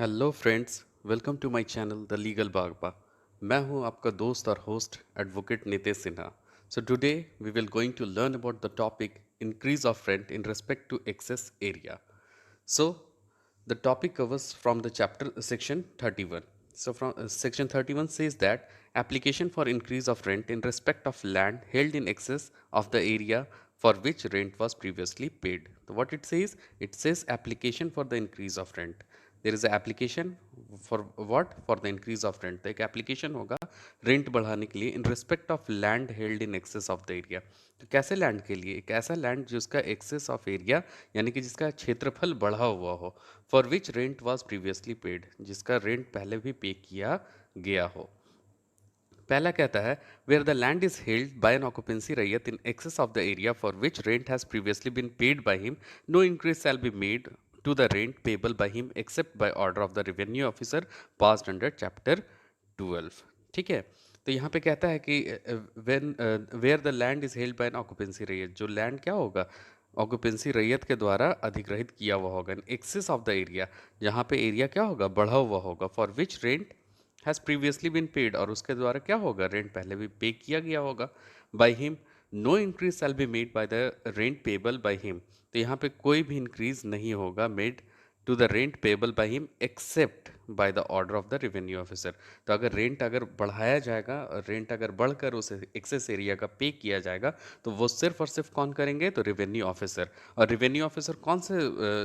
Hello friends, welcome to my channel the legal बागबा। मैं हूं आपका दोस्त और host advocate Nitesh Sinha. So today we will going to learn about the topic increase of rent in respect to excess area. So, the topic covers from the chapter section 31. So, from section 31 says that application for increase of rent in respect of land held in excess of the area for which rent was previously paid. So, what it says application for the increase of rent. There is an application for what? For the increase of rent. तो एक application होगा rent बढ़ाने के लिए इन respect of land held in excess of the area. तो कैसे land के लिए? एक ऐसा लैंड जिसका एक्सेस ऑफ एरिया यानी कि जिसका क्षेत्रफल बढ़ा हुआ हो, for which rent was previously paid, जिसका रेंट पहले भी पे किया गया हो। पहला कहता है where the land is held by an occupancy raiyat in excess of the area for which rent has previously been paid by him, no increase shall be made to the rent payable by him except by order of the revenue officer passed under chapter 12। ठीक है, तो यहाँ पे कहता है कि when where the land is held by an occupancy raiyat, जो land क्या होगा ऑक्यूपेंसी रैयत के द्वारा अधिग्रहित किया हुआ होगा, in excess of the area, जहाँ पे एरिया क्या होगा बढ़ा हुआ होगा, for which rent has previously been paid, और उसके द्वारा क्या होगा रेंट पहले भी पे किया गया होगा by him, no increase shall be made by the rent payable by him. तो यहाँ पे कोई भी इंक्रीज नहीं होगा made to the rent payable by him except by the order of the revenue officer. तो अगर रेंट अगर बढ़ाया जाएगा, रेंट अगर बढ़कर उस एक्सेस एरिया का पे किया जाएगा, तो वो सिर्फ और सिर्फ कौन करेंगे? तो रेवेन्यू ऑफिसर। और रेवेन्यू ऑफिसर कौन से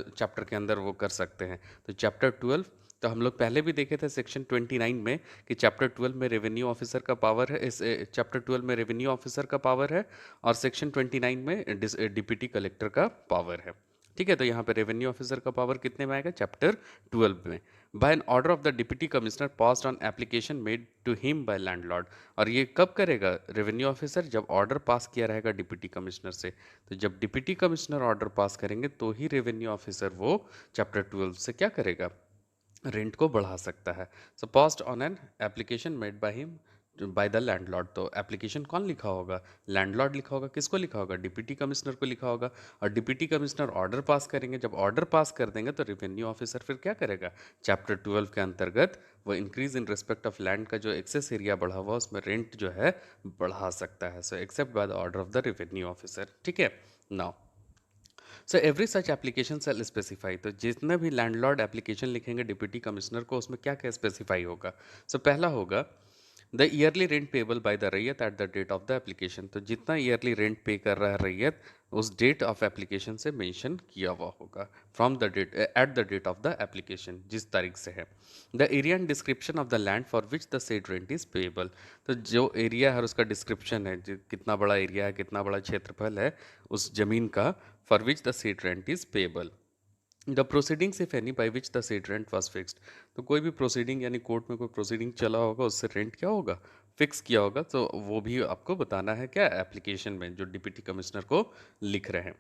चैप्टर के अंदर वो कर सकते हैं? तो चैप्टर 12। तो हम लोग पहले भी देखे थे सेक्शन 29 में कि चैप्टर 12 में रेवेन्यू ऑफिसर का पावर है, इस चैप्टर 12 में रेवेन्यू ऑफिसर का पावर है, और सेक्शन 29 में डिप्टी कलेक्टर का पावर है। ठीक है, तो यहाँ पे रेवेन्यू ऑफिसर का पावर कितने में आएगा? चैप्टर 12 में। By an order of the deputy commissioner passed on application made to him by landlord. और ये कब करेगा रेवेन्यू ऑफिसर? जब ऑर्डर पास किया रहेगा डिप्टी कमिश्नर से। तो जब डिप्टी कमिश्नर ऑर्डर पास करेंगे तो ही रेवेन्यू ऑफिसर वो चैप्टर 12 से क्या करेगा? रेंट को बढ़ा सकता है। So passed on an application made by him by the landlord. तो एप्लीकेशन कौन लिखा होगा? लैंडलॉर्ड लिखा होगा। किसको लिखा होगा? डिप्टी कमिश्नर को लिखा होगा। और डिप्टी कमिश्नर ऑर्डर पास करेंगे। जब ऑर्डर पास कर देंगे तो रेवेन्यू ऑफिसर फिर क्या करेगा? चैप्टर 12 के अंतर्गत वो increase in respect of land का जो एक्सेस एरिया बढ़ा हुआ उसमें रेंट जो है बढ़ा सकता है। So except by the order of the revenue officer. ठीक है, now so every such application shall specify. तो जितने भी लैंडलॉर्ड एप्लीकेशन लिखेंगे डिप्टी कमिश्नर को, उसमें क्या क्या स्पेसिफाई होगा? सो पहला होगा the yearly rent payable by the raiyat at the date of the application. तो जितना ईयरली रेंट पे कर रहा है रैयत, उस डेट ऑफ एप्लीकेशन से मेंशन किया हुआ होगा, from the date at the date of the application, जिस तारीख से है। The area and description of the land for which the said rent is payable. तो जो एरिया है और उसका डिस्क्रिप्शन है, जो कितना बड़ा एरिया है, कितना बड़ा क्षेत्रफल है उस जमीन का, for which the said rent is payable. The proceedings if any by which the said rent was fixed. तो कोई भी प्रोसीडिंग यानी कोर्ट में कोई प्रोसीडिंग चला होगा, उससे रेंट क्या होगा? फिक्स किया होगा। तो वो भी आपको बताना है क्या एप्लीकेशन में, जो डिप्टी कमिश्नर को लिख रहे हैं।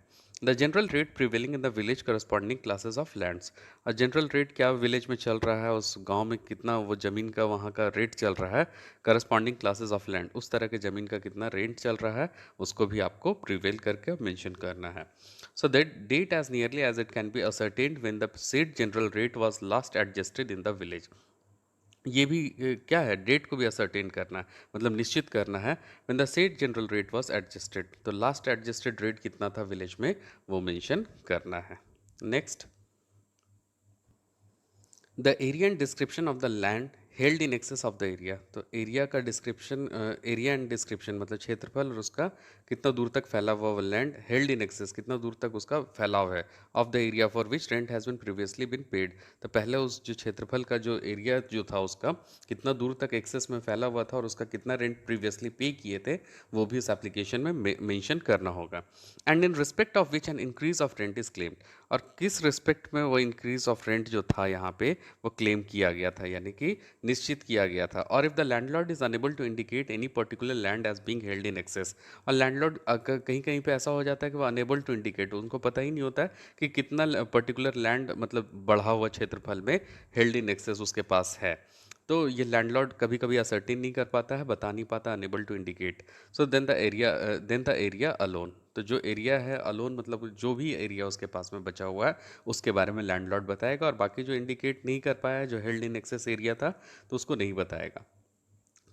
The general rate prevailing in the village corresponding classes of lands. और जनरल रेट क्या विलेज में चल रहा है, उस गांव में कितना वो ज़मीन का वहाँ का रेट चल रहा है, करस्पॉन्डिंग क्लासेस ऑफ लैंड, उस तरह के ज़मीन का कितना रेंट चल रहा है, उसको भी आपको प्रिवेल करके मेंशन करना है। So that date as nearly as it can be ascertained when the said general rate was last adjusted in the village। ये भी क्या है? डेट को भी असरटेन करना है, मतलब निश्चित करना है। when the said general rate was adjusted, तो लास्ट एडजस्टेड रेट कितना था विलेज में, वो मेंशन करना है। Next, the area and description of the land held in excess of the area. तो एरिया का डिस्क्रिप्शन, एरिया एंड डिस्क्रिप्शन मतलब क्षेत्रफल और उसका कितना दूर तक फैला हुआ वो लैंड, हेल्ड इन एक्सेस कितना दूर तक उसका फैलाव है, of the area for which rent has been previously been paid. तो पहले उस जो क्षेत्रफल का जो एरिया जो था उसका कितना दूर तक एक्सेस में फैला हुआ था और उसका कितना रेंट प्रीवियसली पे किए थे, वो भी इस एप्लीकेशन में मेंशन करना होगा। And in respect of which N increase of rent is claimed. और किस रिस्पेक्ट में वो इंक्रीज ऑफ रेंट जो था यहाँ पे वो क्लेम किया गया था, यानी कि निश्चित किया गया था। और if the landlord is unable to indicate any particular land as being held in excess. और लैंडलॉर्ड कहीं कहीं पे ऐसा हो जाता है कि वो अनेबल टू इंडिकेट, उनको पता ही नहीं होता है कि कितना पर्टिकुलर लैंड मतलब बढ़ा हुआ क्षेत्रफल में हेल्ड इन एक्सेस उसके पास है। तो ये लैंडलॉर्ड कभी कभी असर्टेन नहीं कर पाता है, बता नहीं पाता, unable to indicate. So then the area alone. तो जो एरिया है अलोन मतलब जो भी एरिया उसके पास में बचा हुआ है उसके बारे में लैंडलॉर्ड बताएगा, और बाकी जो इंडिकेट नहीं कर पाया है जो हेल्ड इन एक्सेस एरिया था तो उसको नहीं बताएगा।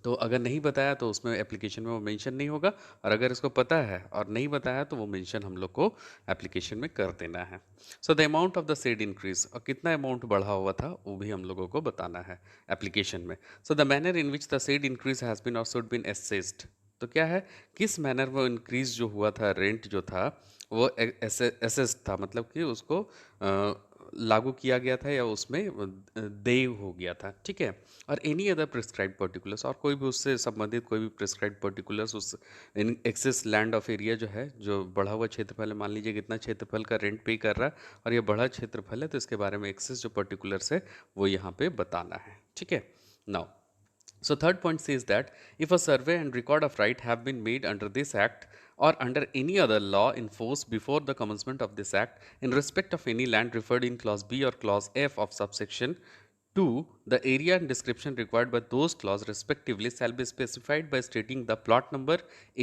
तो अगर नहीं बताया तो उसमें एप्लीकेशन में वो मेंशन नहीं होगा, और अगर इसको पता है और नहीं बताया तो वो मेंशन हम लोग को एप्लीकेशन में कर देना है। So the amount of the said increase, और कितना अमाउंट बढ़ा हुआ था वो भी हम लोगों को बताना है एप्लीकेशन में। So the manner in which the said increase has been और शुड बीन असेस्ड, तो क्या है, किस मैनर में इंक्रीज जो हुआ था रेंट जो था वो एसेस्ड था, मतलब कि उसको लागू किया गया था या उसमें देय हो गया था, ठीक है। और एनी अदर प्रिस्क्राइब पर्टिकुलर्स, और कोई भी उससे संबंधित कोई भी प्रिस्क्राइब पर्टिकुलर्स उस in excess land of area जो है, जो बढ़ा हुआ क्षेत्रफल है, मान लीजिए कितना क्षेत्रफल का रेंट पे कर रहा है और ये बढ़ा क्षेत्रफल है, तो इसके बारे में एक्सेस जो पर्टिकुलर्स है वो यहाँ पे बताना है, ठीक है। Now so third point says that if a survey and record of right have been made under this act or under any other law in force before the commencement of this act in respect of any land referred in clause B or clause F of subsection 2, the area and description required by those clause respectively shall be specified by stating the plot number,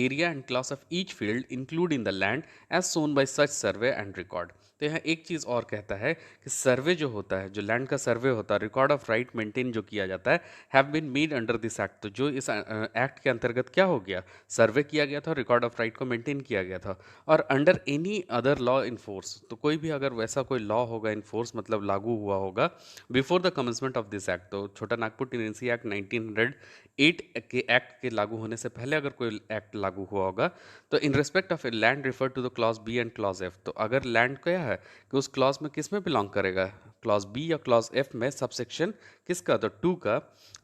area and class of each field included in the land as shown by such survey and record। तो यहाँ एक चीज़ और कहता है कि सर्वे जो होता है, जो लैंड का सर्वे होता है, रिकॉर्ड ऑफ राइट मेंटेन जो किया जाता है, have been made under this act, तो जो इस एक्ट के अंतर्गत क्या हो गया, सर्वे किया गया था, रिकॉर्ड ऑफ राइट को मेंटेन किया गया था। और under any other law in force, तो कोई भी अगर वैसा कोई लॉ होगा इन फोर्स मतलब लागू हुआ होगा before the commencement of this act, तो छोटा नागपुर टेनेंसी एक्ट 1908 के एक्ट के लागू होने से पहले अगर कोई एक्ट लागू हुआ होगा, तो in respect of a land refer to the clause B and clause F, तो अगर लैंड क्या है कि उस क्लॉज में किस में बिलोंग करेगा, क्लॉज बी या क्लॉज एफ में, सबसेक्शन किसका, तो 2 का,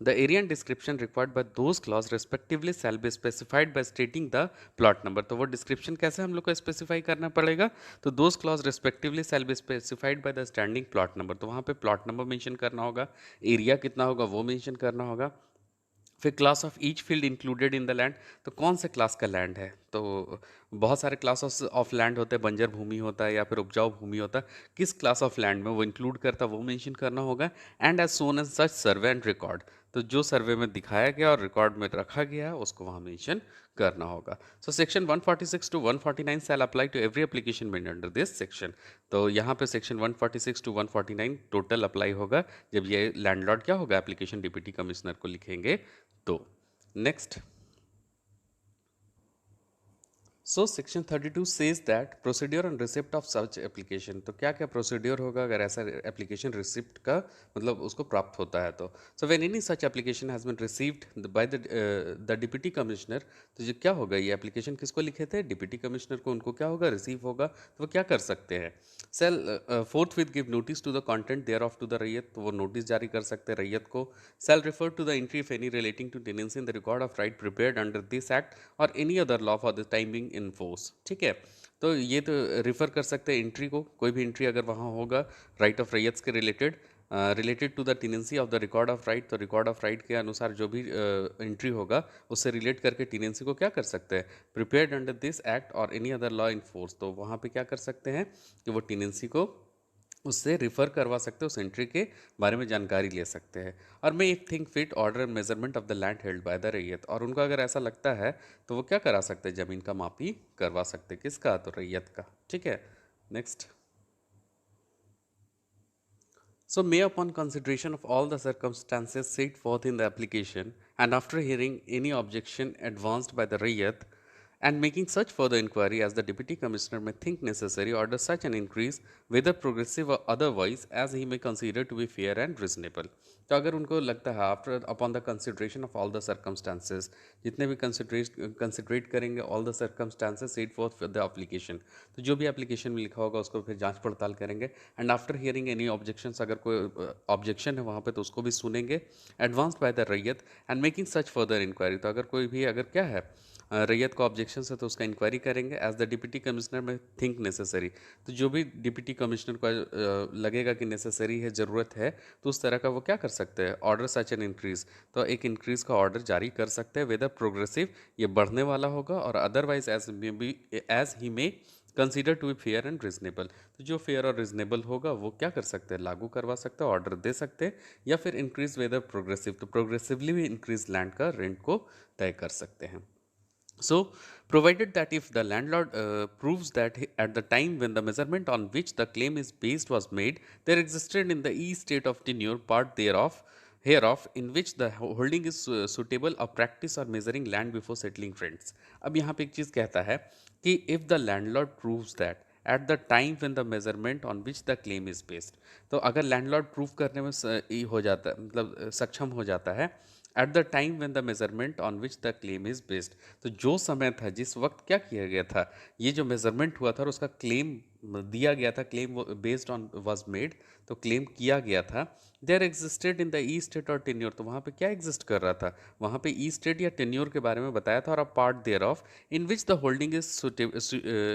the area and description required by those clause respectively shall be specified by stating the plot number, तो वो डिस्क्रिप्शन कैसे हम लोग को स्पेसिफाई करना पड़ेगा, तो those clause respectively shall be specified by the standing plot number, तो वहाँ पे प्लॉट नंबर मेंशन करना होगा, एरिया कितना होगा वो मेंशन करना होगा। फिर class of each field included in the land, तो कौन से क्लास का लैंड है, तो बहुत सारे क्लास ऑफ लैंड होते हैं, बंजर भूमि होता है या फिर उपजाऊ भूमि होता है, किस क्लास ऑफ लैंड में वो इंक्लूड करता है वो मेंशन करना होगा। And as soon as such survey and record, तो जो सर्वे में दिखाया गया और रिकॉर्ड में रखा गया है उसको वहाँ मेंशन करना होगा। So section 146 to 149 shall apply to every application made under this section, तो यहाँ पे सेक्शन 146 टू 149 टोटल अप्लाई होगा जब ये लैंडलॉर्ड क्या होगा, एप्लीकेशन डिप्टी कमिश्नर को लिखेंगे तो। Next, so section 32 says that procedure on receipt of such application, तो क्या क्या प्रोसीड्योर होगा अगर ऐसा एप्लीकेशन रिसिप्ट का मतलब उसको प्राप्त होता है तो। So when any such application has been received by the deputy commissioner, तो जो क्या होगा, ये एप्लीकेशन किसको लिखे थे, डिप्टी कमिश्नर को, उनको क्या होगा, रिसीव होगा, तो वो क्या कर सकते हैं, shall forthwith give notice to the content thereof to the raiyat, तो वो नोटिस जारी कर सकते हैं रैयत को। Shall refer to the entry of any relating to tenancy in the record of right prepared under this act और any other law for the timing in force, ठीक है। तो ये तो रिफर कर सकते हैं एंट्री को, कोई भी एंट्री अगर वहाँ होगा राइट ऑफ रैयत के related, related to the tenancy of the record of right, तो रिकॉर्ड ऑफ राइट के अनुसार जो भी एंट्री होगा उससे रिलेट करके टेनेंसी को क्या कर सकते हैं, प्रिपेयर्ड अंडर दिस एक्ट और any other law in force, तो वहाँ पे क्या कर सकते हैं कि वो टेनेंसी को उससे रिफ़र करवा सकते हैं, उस एंट्री के बारे में जानकारी ले सकते हैं। और may if think fit order measurement of the land held by the raiyat, और उनको अगर ऐसा लगता है तो वो क्या करा सकते हैं, ज़मीन का मापी करवा सकते हैं, किसका, तो रैयत का, ठीक है। Next, so may upon consideration of all the circumstances set forth in the application and after hearing any objection advanced by the Rayyat and making such further inquiry as the Deputy Commissioner may think necessary, order such an increase, whether progressive or otherwise, as he may consider to be fair and reasonable। तो अगर उनको लगता है after upon the consideration of all the circumstances, जितने भी considerate करेंगे all the circumstances set for the application, तो जो भी एप्लीकेशन में लिखा होगा उसको फिर जांच पड़ताल करेंगे। And after hearing any objections, अगर कोई ऑब्जेक्शन है वहाँ पे तो उसको भी सुनेंगे, advanced by the raiyat and making such further inquiry, तो अगर कोई भी अगर क्या है रैयत का ऑब्जेक्शन है तो उसका इंक्वायरी करेंगे एज द डिप्टी कमिश्नर में थिंक नेसेसरी, तो जो भी डिप्टी कमिश्नर को लगेगा कि नेसेसरी है, ज़रूरत है, तो उस तरह का वो क्या कर सकते हैं, ऑर्डर सच एन इंक्रीज, तो एक इंक्रीज का ऑर्डर जारी कर सकते हैं, वेदर प्रोग्रेसिव, ये बढ़ने वाला होगा, और otherwise as he may consider to be fair and reasonable, तो जो फेयर और रिजनेबल होगा वो क्या कर सकते हैं, लागू करवा सकते हैं, ऑर्डर दे सकते हैं, या फिर इंक्रीज वेदर प्रोग्रेसिव, तो प्रोग्रेसिवली भी इंक्रीज लैंड का रेंट को तय कर सकते हैं। So, provided that if the landlord proves that at the time when the measurement on which the claim is based was made, there existed in the e-state of tenure part thereof, hereof, in which the holding is suitable a practice or measuring land before settling rents. अब यहाँ पे एक चीज़ कहता है कि if the landlord proves that at the time when the measurement on which the claim is based, तो अगर landlord prove करने में ये हो जाता है, मतलब सक्षम हो जाता है at the time when the measurement on which the claim is based, तो जो समय था जिस वक्त क्या किया गया था, ये जो मेजरमेंट हुआ था और उसका क्लेम दिया गया था, claim based on was made, तो क्लेम किया गया था, there existed in the estate or tenure, तो वहाँ पे क्या एग्जिस्ट कर रहा था, वहाँ पे ई स्टेट या टेन्योर के बारे में बताया था, और a part thereof in which the holding is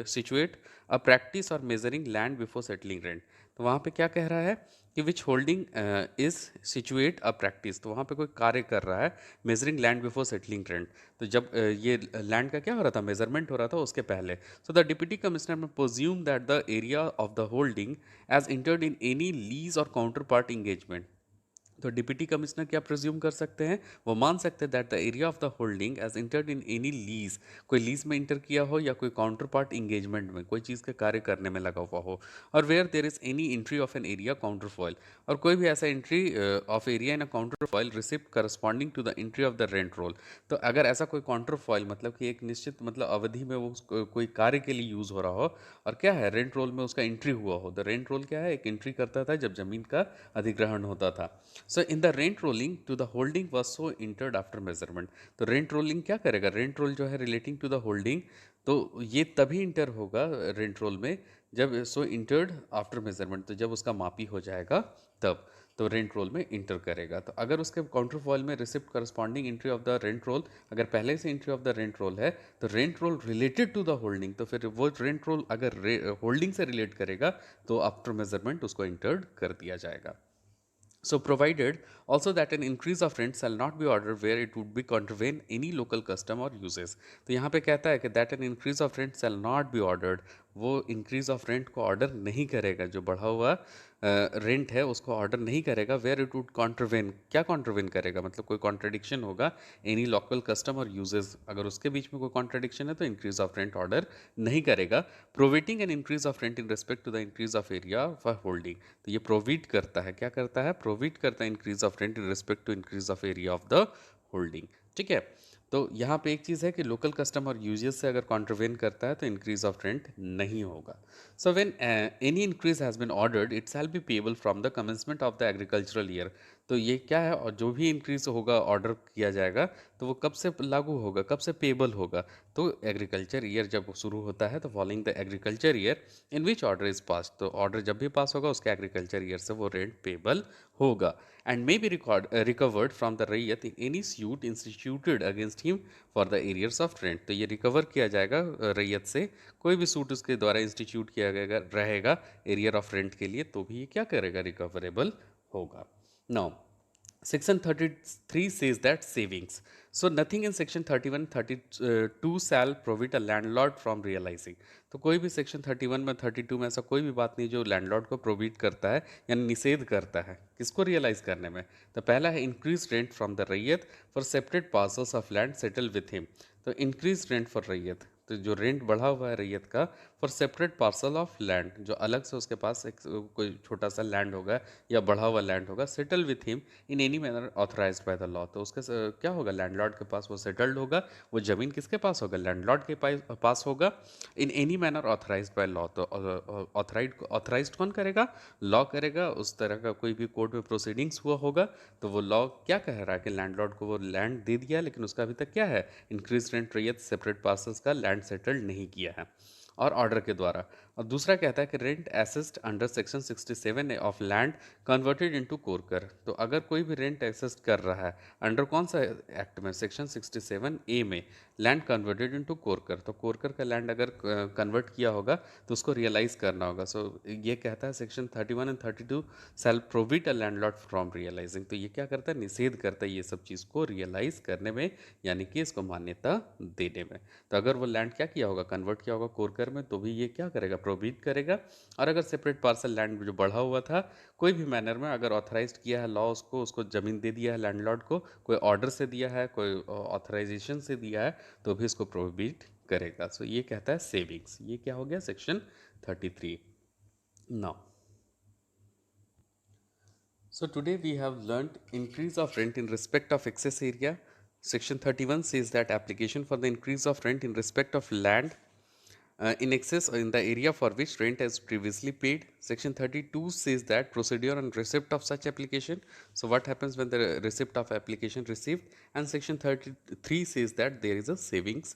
situate a practice or measuring land before settling rent, तो वहाँ पे क्या कह रहा है कि which holding is situate a practice, तो वहाँ पे कोई कार्य कर रहा है measuring land before settling rent, तो जब ये लैंड का क्या हो रहा था, मेजरमेंट हो रहा था उसके पहले, so the deputy commissioner may presume that the area of the holding as entered in any lease और काउंटर पार्ट इंगेजमेंट, तो डिप्टी कमिश्नर क्या प्रिज्यूम कर सकते हैं, वो मान सकते हैं that the area of the holding as entered in any lease, कोई लीज में इंटर किया हो या कोई काउंटर पार्ट इंगेजमेंट में कोई चीज़ के कार्य करने में लगा हुआ हो, और where there is any entry of an area counterfoil, और कोई भी ऐसा entry of area in a counterfoil receipt corresponding to the entry of the rent roll, तो अगर ऐसा कोई काउंटर फॉइल मतलब कि एक निश्चित मतलब अवधि में वो कोई कार्य के लिए यूज़ हो रहा हो, और क्या है रेंट रोल में उसका एंट्री हुआ हो, द रेंट रोल क्या है, एक एंट्री करता था जब जमीन का अधिग्रहण होता था। So in the rent rolling to the holding was so entered after measurement, तो रेंट रोलिंग क्या करेगा, रेंट रोल जो है रिलेटिंग टू द होल्डिंग, तो ये तभी इंटर होगा रेंट रोल में जब सो इंटर्ड आफ्टर मेजरमेंट, तो जब उसका मापी हो जाएगा तब, तो रेंट रोल में इंटर करेगा, तो अगर उसके काउंटर फॉइल में receipt corresponding entry of the rent roll अगर पहले से entry of the rent roll है, तो rent roll related to the holding, तो फिर वो रेंट रोल अगर होल्डिंग से रिलेट करेगा तो आफ्टर मेजरमेंट उसको इंटर्ड कर दिया जाएगा। So provided also that an increase of rent shall not be ordered where it would be contravene any local custom or uses, तो यहाँ पे कहता है कि that an increase of rent shall not be ordered, वो increase of rent को order नहीं करेगा, जो बढ़ा हुआ रेंट है उसको ऑर्डर नहीं करेगा, वेयर इट वुड कॉन्ट्रवेन, क्या कॉन्ट्रवेन करेगा मतलब कोई कॉन्ट्रडिक्शन होगा एनी लोकल कस्टम और यूजेस, अगर उसके बीच में कोई कॉन्ट्रडिक्शन है तो इंक्रीज ऑफ रेंट ऑर्डर नहीं करेगा, providing an increase of rent in respect to the increase of area for holding, तो ये प्रोविट करता है, क्या करता है, प्रोविट करता है increase of rent in respect to increase of area of the holding, ठीक है। तो यहाँ पे एक चीज़ है कि लोकल कस्टम और यूजेस से अगर कॉन्ट्रवेन करता है तो इंक्रीज ऑफ रेंट नहीं होगा। So when any increase has been ordered it shall be payable from the commencement of the agricultural year, तो ये क्या है, और जो भी इंक्रीज होगा ऑर्डर किया जाएगा तो वो कब से लागू होगा, कब से पेबल होगा, तो एग्रीकल्चर ईयर जब शुरू होता है तो following the agriculture year in which order is pass, तो ऑर्डर जब भी पास होगा उसके एग्रीकल्चर ईयर से वो रेंट पेबल होगा, and may be recovered from the raiyat in any suit instituted against him for the arrears of rent, तो ये रिकवर किया जाएगा रैयत से, कोई भी सूट उसके द्वारा इंस्टीट्यूट किया गया रहेगा एरियर ऑफ रेंट के लिए, तो भी ये क्या करेगा, रिकवरेबल होगा। Now Section 33 says that savings. So nothing in Section 31, 32 shall prohibit a landlord from realizing. तो कोई भी सेक्शन 31 में 32 में ऐसा कोई भी बात नहीं जो लैंडलॉर्ड को प्रोहिबिट करता है यानी निषेध करता है किसको रियलाइज करने में। तो पहला है इंक्रीज रेंट फ्रॉम द रैयत for separate parcels of land settle with him, तो इंक्रीज रेंट फॉर रैयत, तो जो रेंट बढ़ा हुआ है रैयत का for separate parcel of land, जो अलग से उसके पास एक कोई छोटा सा लैंड होगा या बढ़ा हुआ लैंड होगा, settle with him in any manner authorised by the law, तो उसके क्या होगा, लैंडलॉर्ड के पास वो सेटल्ड होगा, वो जमीन किसके पास होगा, लैंडलॉर्ड के पास होगा, in any manner authorised by law, तो ऑथराइज्ड कौन करेगा, लॉ करेगा, उस तरह का कोई भी कोर्ट में प्रोसीडिंग्स हुआ होगा तो वो लॉ क्या कह रहा है कि लैंडलॉर्ड को वो लैंड दे दिया लेकिन उसका अभी तक क्या है, इंक्रीज रेंट रैयत सेपरेट पार्सल्स का लैंड सेटल्ड नहीं किया है और ऑर्डर के द्वारा। और दूसरा कहता है कि rent assessed under section 67 of land converted into korkar, तो अगर कोई भी रेंट एसेस्ड कर रहा है अंडर कौन सा एक्ट में, सेक्शन 67 ए में, लैंड कन्वर्टेड इनटू कोरकर, तो कोरकर का लैंड अगर कन्वर्ट किया होगा तो उसको रियलाइज करना होगा। सो ये कहता है section 31 and 32 shall prohibit a landlord from realizing, तो ये क्या करता है, निषेध करता है ये सब चीज़ को रियलाइज करने में यानी कि इसको मान्यता देने में। तो अगर वो लैंड क्या किया होगा, कन्वर्ट किया होगा कोरकर में, तो भी ये क्या करेगा, प्रोहिबिट करेगा। और अगर सेपरेट पार्सल लैंड जो बढ़ा हुआ था कोई भी मैनर में अगर ऑथराइज किया है लॉ उसको ज़मीन दे दिया है लैंडलॉर्ड को, कोई ऑर्डर से दिया है, कोई ऑथराइजेशन से दिया है, तो भी इसको प्रोहिबिट करेगा। सो ये कहता है सेविंग्स। ये क्या हो गया? Section 33। Now so today we have learnt increase of rent in respect of excess area. Section 31 says that application for the increase of rent in respect of land in excess in the area for which rent has previously paid. Section 32 says that procedure on receipt of such application. So what happens when the receipt of application received? And section 33 says that there is a savings.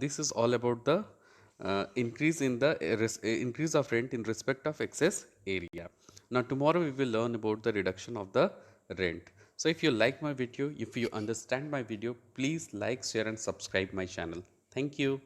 This is all about the increase in the increase of rent in respect of excess area. Now tomorrow we will learn about the reduction of the rent. So if you like my video, if you understand my video, please like, share and subscribe my channel. Thank you.